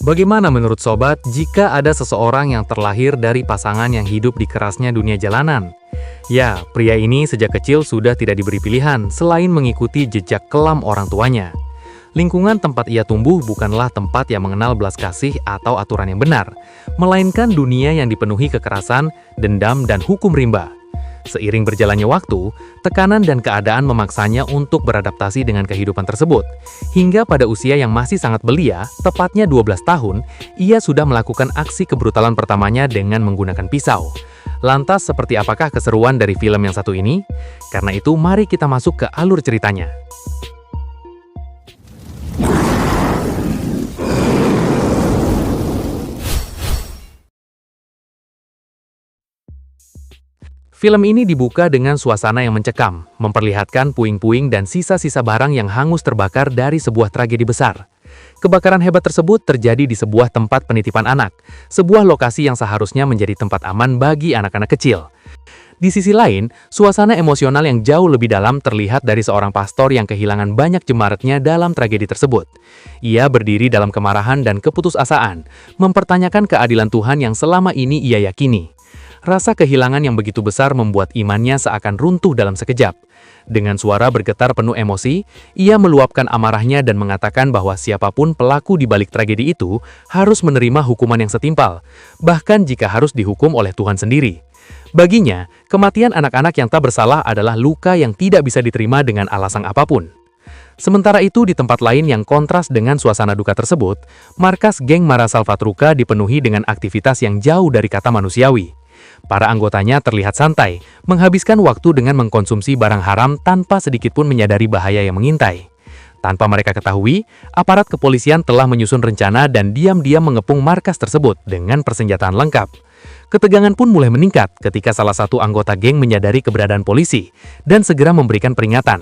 Bagaimana menurut sobat jika ada seseorang yang terlahir dari pasangan yang hidup di kerasnya dunia jalanan? Ya, pria ini sejak kecil sudah tidak diberi pilihan selain mengikuti jejak kelam orang tuanya. Lingkungan tempat ia tumbuh bukanlah tempat yang mengenal belas kasih atau aturan yang benar, melainkan dunia yang dipenuhi kekerasan, dendam, dan hukum rimba. Seiring berjalannya waktu, tekanan dan keadaan memaksanya untuk beradaptasi dengan kehidupan tersebut. Hingga pada usia yang masih sangat belia, tepatnya 12 tahun, ia sudah melakukan aksi kebrutalan pertamanya dengan menggunakan pisau. Lantas, seperti apakah keseruan dari film yang satu ini? Karena itu, mari kita masuk ke alur ceritanya. Film ini dibuka dengan suasana yang mencekam, memperlihatkan puing-puing dan sisa-sisa barang yang hangus terbakar dari sebuah tragedi besar. Kebakaran hebat tersebut terjadi di sebuah tempat penitipan anak, sebuah lokasi yang seharusnya menjadi tempat aman bagi anak-anak kecil. Di sisi lain, suasana emosional yang jauh lebih dalam terlihat dari seorang pastor yang kehilangan banyak jemaatnya dalam tragedi tersebut. Ia berdiri dalam kemarahan dan keputusasaan, mempertanyakan keadilan Tuhan yang selama ini ia yakini. Rasa kehilangan yang begitu besar membuat imannya seakan runtuh dalam sekejap. Dengan suara bergetar penuh emosi, ia meluapkan amarahnya dan mengatakan bahwa siapapun pelaku di balik tragedi itu harus menerima hukuman yang setimpal, bahkan jika harus dihukum oleh Tuhan sendiri. Baginya, kematian anak-anak yang tak bersalah adalah luka yang tidak bisa diterima dengan alasan apapun. Sementara itu, di tempat lain yang kontras dengan suasana duka tersebut, markas geng Mara Salvatrucha dipenuhi dengan aktivitas yang jauh dari kata manusiawi. Para anggotanya terlihat santai, menghabiskan waktu dengan mengkonsumsi barang haram tanpa sedikitpun menyadari bahaya yang mengintai. Tanpa mereka ketahui, aparat kepolisian telah menyusun rencana dan diam-diam mengepung markas tersebut dengan persenjataan lengkap. Ketegangan pun mulai meningkat ketika salah satu anggota geng menyadari keberadaan polisi dan segera memberikan peringatan.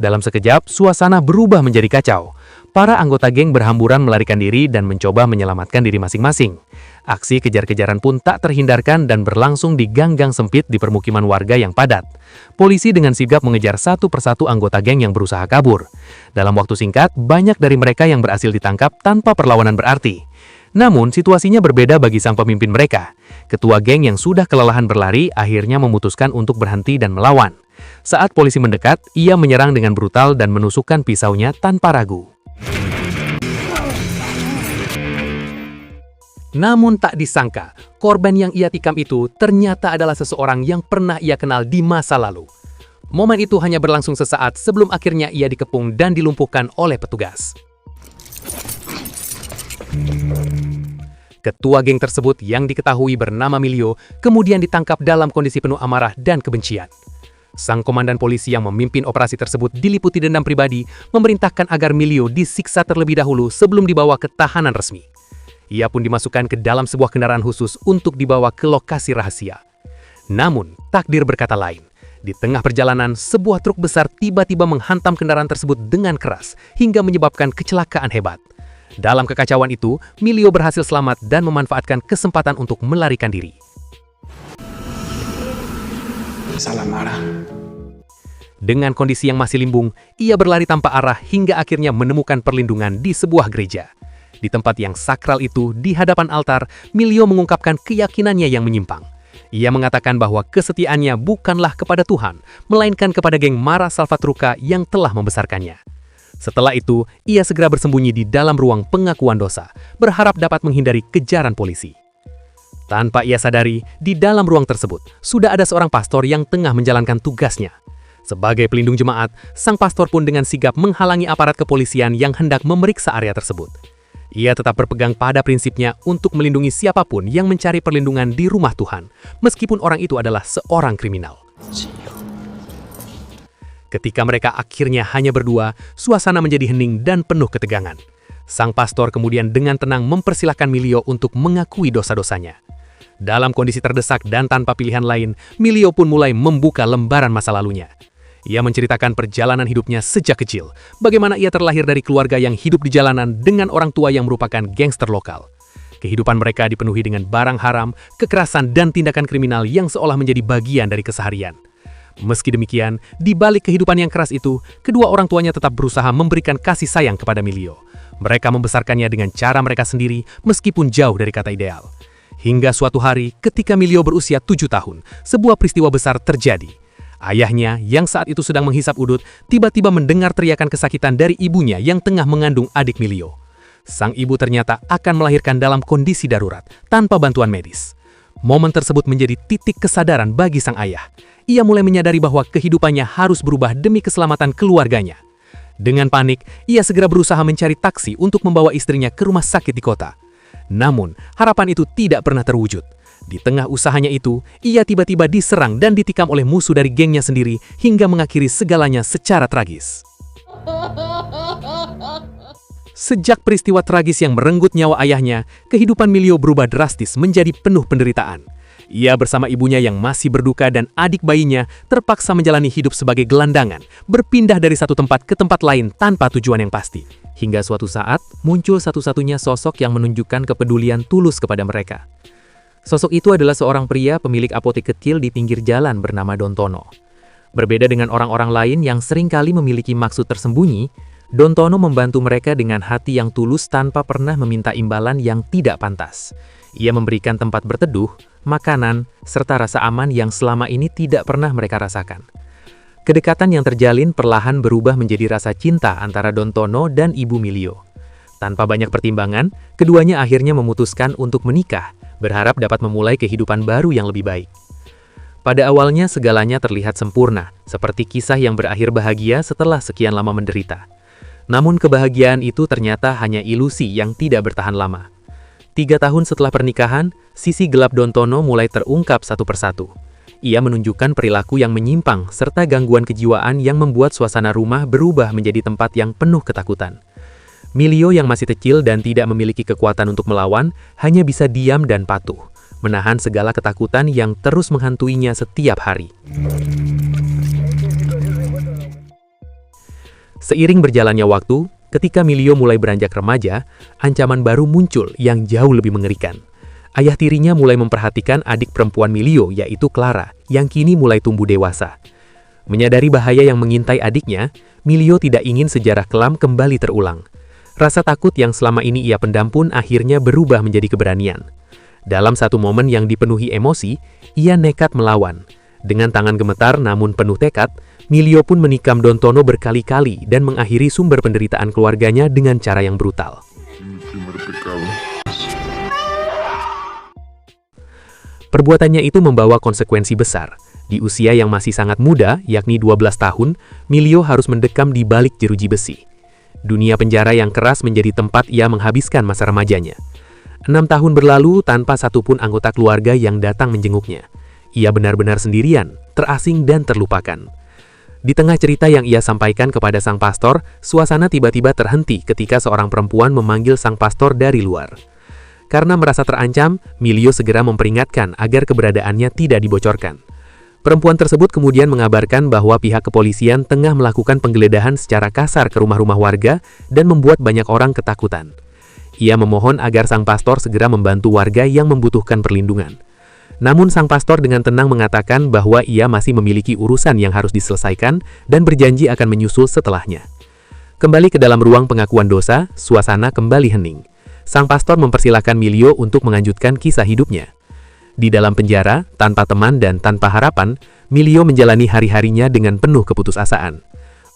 Dalam sekejap, suasana berubah menjadi kacau. Para anggota geng berhamburan melarikan diri dan mencoba menyelamatkan diri masing-masing. Aksi kejar-kejaran pun tak terhindarkan dan berlangsung di gang-gang sempit di permukiman warga yang padat. Polisi dengan sigap mengejar satu persatu anggota geng yang berusaha kabur. Dalam waktu singkat, banyak dari mereka yang berhasil ditangkap tanpa perlawanan berarti. Namun, situasinya berbeda bagi sang pemimpin mereka. Ketua geng yang sudah kelelahan berlari akhirnya memutuskan untuk berhenti dan melawan. Saat polisi mendekat, ia menyerang dengan brutal dan menusukkan pisaunya tanpa ragu. Namun tak disangka, korban yang ia tikam itu ternyata adalah seseorang yang pernah ia kenal di masa lalu. Momen itu hanya berlangsung sesaat sebelum akhirnya ia dikepung dan dilumpuhkan oleh petugas. Ketua geng tersebut yang diketahui bernama Milio kemudian ditangkap dalam kondisi penuh amarah dan kebencian. Sang komandan polisi yang memimpin operasi tersebut diliputi dendam pribadi, memerintahkan agar Milio disiksa terlebih dahulu sebelum dibawa ke tahanan resmi. Ia pun dimasukkan ke dalam sebuah kendaraan khusus untuk dibawa ke lokasi rahasia. Namun, takdir berkata lain. Di tengah perjalanan, sebuah truk besar tiba-tiba menghantam kendaraan tersebut dengan keras hingga menyebabkan kecelakaan hebat. Dalam kekacauan itu, Milio berhasil selamat dan memanfaatkan kesempatan untuk melarikan diri. Salah marah. Dengan kondisi yang masih limbung, ia berlari tanpa arah hingga akhirnya menemukan perlindungan di sebuah gereja. Di tempat yang sakral itu, di hadapan altar, Milio mengungkapkan keyakinannya yang menyimpang. Ia mengatakan bahwa kesetiaannya bukanlah kepada Tuhan, melainkan kepada geng Mara Salvatrucha yang telah membesarkannya. Setelah itu, ia segera bersembunyi di dalam ruang pengakuan dosa, berharap dapat menghindari kejaran polisi. Tanpa ia sadari, di dalam ruang tersebut, sudah ada seorang pastor yang tengah menjalankan tugasnya. Sebagai pelindung jemaat, sang pastor pun dengan sigap menghalangi aparat kepolisian yang hendak memeriksa area tersebut. Ia tetap berpegang pada prinsipnya untuk melindungi siapapun yang mencari perlindungan di rumah Tuhan, meskipun orang itu adalah seorang kriminal. Ketika mereka akhirnya hanya berdua, suasana menjadi hening dan penuh ketegangan. Sang pastor kemudian dengan tenang mempersilahkan Milio untuk mengakui dosa-dosanya. Dalam kondisi terdesak dan tanpa pilihan lain, Milio pun mulai membuka lembaran masa lalunya. Ia menceritakan perjalanan hidupnya sejak kecil, bagaimana ia terlahir dari keluarga yang hidup di jalanan dengan orang tua yang merupakan gangster lokal. Kehidupan mereka dipenuhi dengan barang haram, kekerasan, dan tindakan kriminal yang seolah menjadi bagian dari keseharian. Meski demikian, di balik kehidupan yang keras itu, kedua orang tuanya tetap berusaha memberikan kasih sayang kepada Milio. Mereka membesarkannya dengan cara mereka sendiri meskipun jauh dari kata ideal. Hingga suatu hari ketika Milio berusia 7 tahun, sebuah peristiwa besar terjadi. Ayahnya yang saat itu sedang menghisap udut tiba-tiba mendengar teriakan kesakitan dari ibunya yang tengah mengandung adik Milio. Sang ibu ternyata akan melahirkan dalam kondisi darurat tanpa bantuan medis. Momen tersebut menjadi titik kesadaran bagi sang ayah. Ia mulai menyadari bahwa kehidupannya harus berubah demi keselamatan keluarganya. Dengan panik, ia segera berusaha mencari taksi untuk membawa istrinya ke rumah sakit di kota. Namun, harapan itu tidak pernah terwujud. Di tengah usahanya itu, ia tiba-tiba diserang dan ditikam oleh musuh dari gengnya sendiri hingga mengakhiri segalanya secara tragis. Sejak peristiwa tragis yang merenggut nyawa ayahnya, kehidupan Milio berubah drastis menjadi penuh penderitaan. Ia bersama ibunya yang masih berduka dan adik bayinya terpaksa menjalani hidup sebagai gelandangan, berpindah dari satu tempat ke tempat lain tanpa tujuan yang pasti. Hingga suatu saat, muncul satu-satunya sosok yang menunjukkan kepedulian tulus kepada mereka. Sosok itu adalah seorang pria pemilik apotek kecil di pinggir jalan bernama Don Tono. Berbeda dengan orang-orang lain yang seringkali memiliki maksud tersembunyi, Don Tono membantu mereka dengan hati yang tulus tanpa pernah meminta imbalan yang tidak pantas. Ia memberikan tempat berteduh, makanan, serta rasa aman yang selama ini tidak pernah mereka rasakan. Kedekatan yang terjalin perlahan berubah menjadi rasa cinta antara Don Tono dan Ibu Milio. Tanpa banyak pertimbangan, keduanya akhirnya memutuskan untuk menikah, berharap dapat memulai kehidupan baru yang lebih baik. Pada awalnya segalanya terlihat sempurna, seperti kisah yang berakhir bahagia setelah sekian lama menderita. Namun kebahagiaan itu ternyata hanya ilusi yang tidak bertahan lama. 3 tahun setelah pernikahan, sisi gelap Don Tono mulai terungkap satu persatu. Ia menunjukkan perilaku yang menyimpang serta gangguan kejiwaan yang membuat suasana rumah berubah menjadi tempat yang penuh ketakutan. Milio yang masih kecil dan tidak memiliki kekuatan untuk melawan, hanya bisa diam dan patuh, menahan segala ketakutan yang terus menghantuinya setiap hari. Seiring berjalannya waktu, ketika Milio mulai beranjak remaja, ancaman baru muncul yang jauh lebih mengerikan. Ayah tirinya mulai memperhatikan adik perempuan Milio, yaitu Clara, yang kini mulai tumbuh dewasa. Menyadari bahaya yang mengintai adiknya, Milio tidak ingin sejarah kelam kembali terulang. Rasa takut yang selama ini ia pendam pun akhirnya berubah menjadi keberanian. Dalam satu momen yang dipenuhi emosi, ia nekat melawan. Dengan tangan gemetar namun penuh tekad, Milio pun menikam Don Tono berkali-kali dan mengakhiri sumber penderitaan keluarganya dengan cara yang brutal. Perbuatannya itu membawa konsekuensi besar. Di usia yang masih sangat muda, yakni 12 tahun, Milio harus mendekam di balik jeruji besi. Dunia penjara yang keras menjadi tempat ia menghabiskan masa remajanya. 6 tahun berlalu tanpa satupun anggota keluarga yang datang menjenguknya. Ia benar-benar sendirian, terasing dan terlupakan. Di tengah cerita yang ia sampaikan kepada sang pastor, suasana tiba-tiba terhenti ketika seorang perempuan memanggil sang pastor dari luar. Karena merasa terancam, Milio segera memperingatkan agar keberadaannya tidak dibocorkan. Perempuan tersebut kemudian mengabarkan bahwa pihak kepolisian tengah melakukan penggeledahan secara kasar ke rumah-rumah warga dan membuat banyak orang ketakutan. Ia memohon agar sang pastor segera membantu warga yang membutuhkan perlindungan. Namun sang pastor dengan tenang mengatakan bahwa ia masih memiliki urusan yang harus diselesaikan dan berjanji akan menyusul setelahnya. Kembali ke dalam ruang pengakuan dosa, suasana kembali hening. Sang pastor mempersilahkan Milio untuk melanjutkan kisah hidupnya. Di dalam penjara, tanpa teman dan tanpa harapan, Milio menjalani hari-harinya dengan penuh keputusasaan.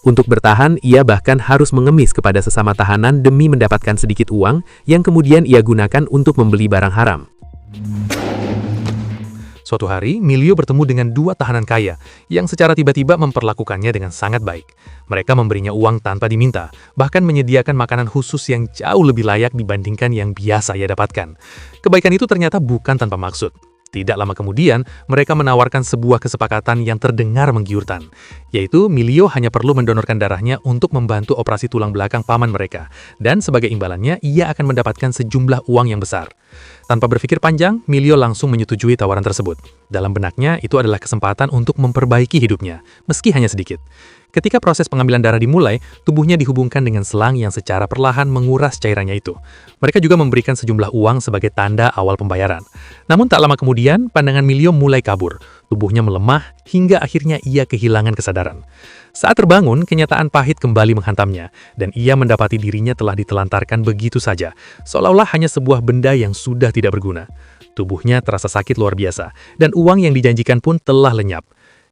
Untuk bertahan, ia bahkan harus mengemis kepada sesama tahanan demi mendapatkan sedikit uang yang kemudian ia gunakan untuk membeli barang haram. Suatu hari, Milio bertemu dengan 2 tahanan kaya yang secara tiba-tiba memperlakukannya dengan sangat baik. Mereka memberinya uang tanpa diminta, bahkan menyediakan makanan khusus yang jauh lebih layak dibandingkan yang biasa ia dapatkan. Kebaikan itu ternyata bukan tanpa maksud. Tidak lama kemudian, mereka menawarkan sebuah kesepakatan yang terdengar menggiurkan, yaitu Milio hanya perlu mendonorkan darahnya untuk membantu operasi tulang belakang paman mereka, dan sebagai imbalannya, ia akan mendapatkan sejumlah uang yang besar. Tanpa berpikir panjang, Milio langsung menyetujui tawaran tersebut. Dalam benaknya, itu adalah kesempatan untuk memperbaiki hidupnya, meski hanya sedikit. Ketika proses pengambilan darah dimulai, tubuhnya dihubungkan dengan selang yang secara perlahan menguras cairannya itu. Mereka juga memberikan sejumlah uang sebagai tanda awal pembayaran. Namun tak lama kemudian, pandangan Milio mulai kabur. Tubuhnya melemah hingga akhirnya ia kehilangan kesadaran. Saat terbangun, kenyataan pahit kembali menghantamnya, dan ia mendapati dirinya telah ditelantarkan begitu saja, seolah-olah hanya sebuah benda yang sudah tidak berguna. Tubuhnya terasa sakit luar biasa, dan uang yang dijanjikan pun telah lenyap.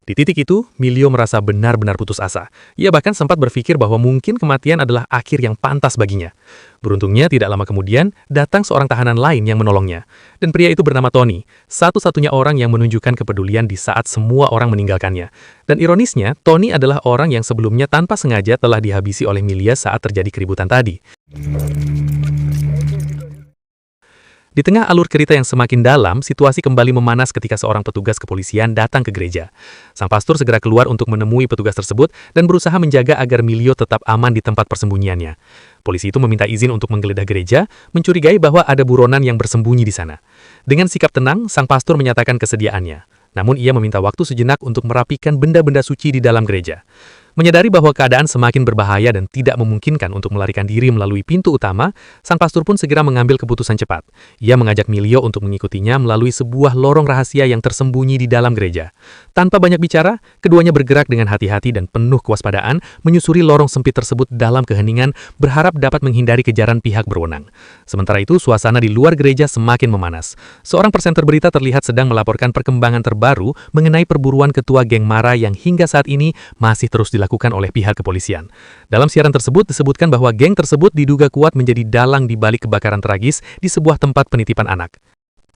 Di titik itu, Milio merasa benar-benar putus asa. Ia bahkan sempat berpikir bahwa mungkin kematian adalah akhir yang pantas baginya. Beruntungnya, tidak lama kemudian, datang seorang tahanan lain yang menolongnya. Dan pria itu bernama Tony, satu-satunya orang yang menunjukkan kepedulian di saat semua orang meninggalkannya. Dan ironisnya, Tony adalah orang yang sebelumnya tanpa sengaja telah dihabisi oleh Milia saat terjadi keributan tadi. Di tengah alur cerita yang semakin dalam, situasi kembali memanas ketika seorang petugas kepolisian datang ke gereja. Sang pastor segera keluar untuk menemui petugas tersebut dan berusaha menjaga agar Milio tetap aman di tempat persembunyiannya. Polisi itu meminta izin untuk menggeledah gereja, mencurigai bahwa ada buronan yang bersembunyi di sana. Dengan sikap tenang, sang pastor menyatakan kesediaannya. Namun ia meminta waktu sejenak untuk merapikan benda-benda suci di dalam gereja. Menyadari bahwa keadaan semakin berbahaya dan tidak memungkinkan untuk melarikan diri melalui pintu utama, sang pastor pun segera mengambil keputusan cepat. Ia mengajak Milio untuk mengikutinya melalui sebuah lorong rahasia yang tersembunyi di dalam gereja. Tanpa banyak bicara, keduanya bergerak dengan hati-hati dan penuh kewaspadaan, menyusuri lorong sempit tersebut dalam keheningan, berharap dapat menghindari kejaran pihak berwenang. Sementara itu, suasana di luar gereja semakin memanas. Seorang presenter berita terlihat sedang melaporkan perkembangan terbaru mengenai perburuan ketua geng Mara yang hingga saat ini masih terus dilakukan oleh pihak kepolisian. Dalam siaran tersebut disebutkan bahwa geng tersebut diduga kuat menjadi dalang di balik kebakaran tragis di sebuah tempat penitipan anak.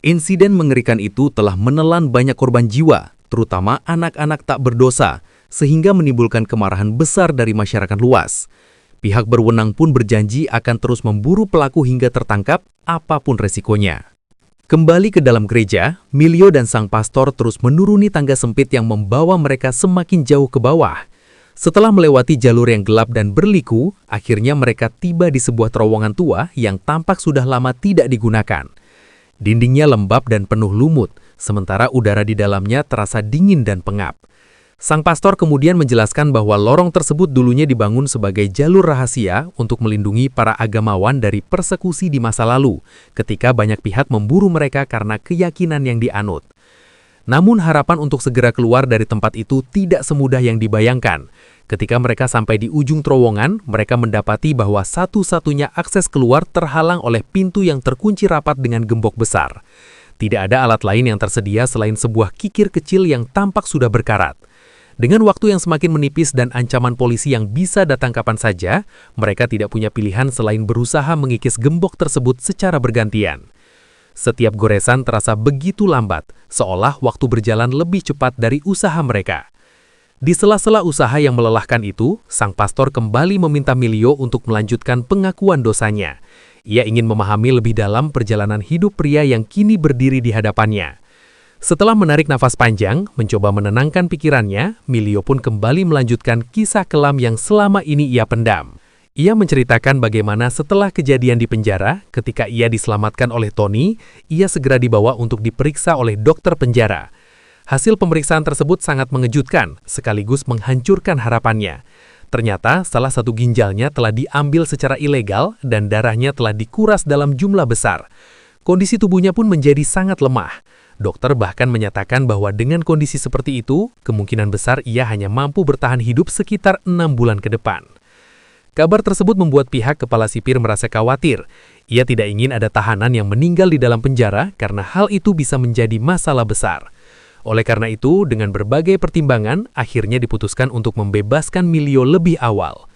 Insiden mengerikan itu telah menelan banyak korban jiwa, terutama anak-anak tak berdosa, sehingga menimbulkan kemarahan besar dari masyarakat luas. Pihak berwenang pun berjanji akan terus memburu pelaku hingga tertangkap, apapun resikonya. Kembali ke dalam gereja, Milio dan sang pastor terus menuruni tangga sempit yang membawa mereka semakin jauh ke bawah. Setelah melewati jalur yang gelap dan berliku, akhirnya mereka tiba di sebuah terowongan tua yang tampak sudah lama tidak digunakan. Dindingnya lembab dan penuh lumut, sementara udara di dalamnya terasa dingin dan pengap. Sang pastor kemudian menjelaskan bahwa lorong tersebut dulunya dibangun sebagai jalur rahasia untuk melindungi para agamawan dari persekusi di masa lalu, ketika banyak pihak memburu mereka karena keyakinan yang dianut. Namun harapan untuk segera keluar dari tempat itu tidak semudah yang dibayangkan. Ketika mereka sampai di ujung terowongan, mereka mendapati bahwa satu-satunya akses keluar terhalang oleh pintu yang terkunci rapat dengan gembok besar. Tidak ada alat lain yang tersedia selain sebuah kikir kecil yang tampak sudah berkarat. Dengan waktu yang semakin menipis dan ancaman polisi yang bisa datang kapan saja, mereka tidak punya pilihan selain berusaha mengikis gembok tersebut secara bergantian. Setiap goresan terasa begitu lambat, seolah waktu berjalan lebih cepat dari usaha mereka. Di sela-sela usaha yang melelahkan itu, sang pastor kembali meminta Milio untuk melanjutkan pengakuan dosanya. Ia ingin memahami lebih dalam perjalanan hidup pria yang kini berdiri di hadapannya. Setelah menarik nafas panjang, mencoba menenangkan pikirannya, Milio pun kembali melanjutkan kisah kelam yang selama ini ia pendam. Ia menceritakan bagaimana setelah kejadian di penjara, ketika ia diselamatkan oleh Tony, ia segera dibawa untuk diperiksa oleh dokter penjara. Hasil pemeriksaan tersebut sangat mengejutkan, sekaligus menghancurkan harapannya. Ternyata salah satu ginjalnya telah diambil secara ilegal dan darahnya telah dikuras dalam jumlah besar. Kondisi tubuhnya pun menjadi sangat lemah. Dokter bahkan menyatakan bahwa dengan kondisi seperti itu, kemungkinan besar ia hanya mampu bertahan hidup sekitar 6 bulan ke depan. Kabar tersebut membuat pihak kepala sipir merasa khawatir. Ia tidak ingin ada tahanan yang meninggal di dalam penjara karena hal itu bisa menjadi masalah besar. Oleh karena itu, dengan berbagai pertimbangan, akhirnya diputuskan untuk membebaskan Milio lebih awal.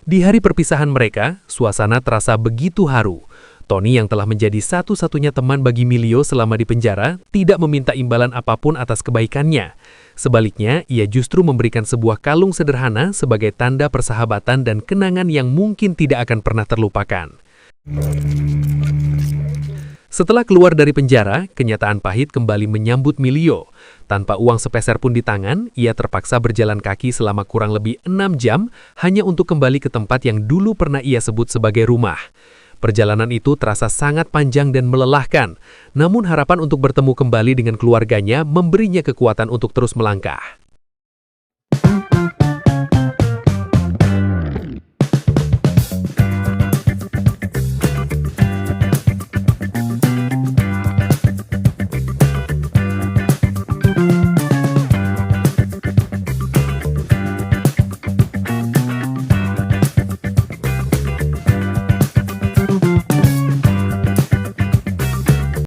Di hari perpisahan mereka, suasana terasa begitu haru. Tony yang telah menjadi satu-satunya teman bagi Milio selama di penjara tidak meminta imbalan apapun atas kebaikannya. Sebaliknya, ia justru memberikan sebuah kalung sederhana sebagai tanda persahabatan dan kenangan yang mungkin tidak akan pernah terlupakan. Setelah keluar dari penjara, kenyataan pahit kembali menyambut Milio. Tanpa uang sepeser pun di tangan, ia terpaksa berjalan kaki selama kurang lebih 6 jam hanya untuk kembali ke tempat yang dulu pernah ia sebut sebagai rumah. Perjalanan itu terasa sangat panjang dan melelahkan, namun harapan untuk bertemu kembali dengan keluarganya memberinya kekuatan untuk terus melangkah.